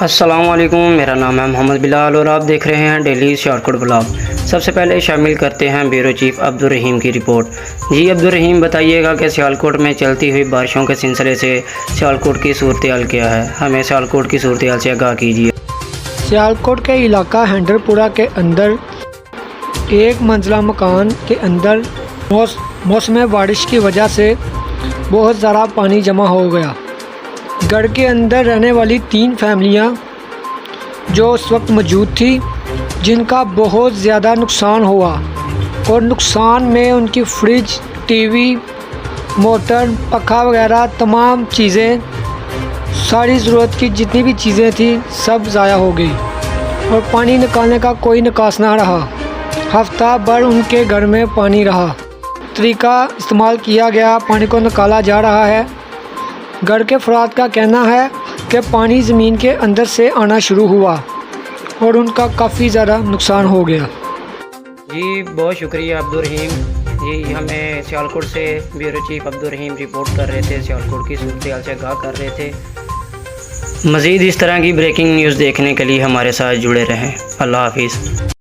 السلام علیکم، میرا نام ہے محمد بلال اور آپ دیکھ رہے ہیں ڈیلی شارٹ کٹ بلاگ۔ سب سے پہلے شامل کرتے ہیں بیورو چیف عبدالرحیم کی رپورٹ۔ جی عبدالرحیم، بتائیے گا کہ سیالکوٹ میں چلتی ہوئی بارشوں کے سلسلے سے سیالکوٹ کی صورتحال کیا ہے؟ ہمیں سیالکوٹ کی صورتحال سے آگاہ کیجیے۔ سیالکوٹ کے علاقہ ہینڈر پورہ کے اندر ایک منزلہ مکان کے اندر موسم بارش کی وجہ سے بہت زیادہ پانی جمع ہو گیا۔ گھر کے اندر رہنے والی 3 فیملیاں جو اس وقت موجود تھی، جن کا بہت زیادہ نقصان ہوا، اور نقصان میں ان کی فریج، ٹی وی، موٹر، پنکھا وغیرہ تمام چیزیں، ساری ضرورت کی جتنی بھی چیزیں تھیں سب ضائع ہو گئی، اور پانی نکالنے کا کوئی نکاس نہ رہا۔ ہفتہ بھر ان کے گھر میں پانی رہا، طریقہ استعمال کیا گیا، پانی کو نکالا جا رہا ہے۔ گھر کے افراد کا کہنا ہے کہ پانی زمین کے اندر سے آنا شروع ہوا اور ان کا کافی زیادہ نقصان ہو گیا۔ جی بہت شکریہ عبدالرحیم جی، ہمیں سیالکوٹ سے بیورو چیف عبدالرحیم رپورٹ کر رہے تھے، سیالکوٹ کی صورتحال سے آگاہ کر رہے تھے۔ مزید اس طرح کی بریکنگ نیوز دیکھنے کے لیے ہمارے ساتھ جڑے رہیں۔ اللہ حافظ۔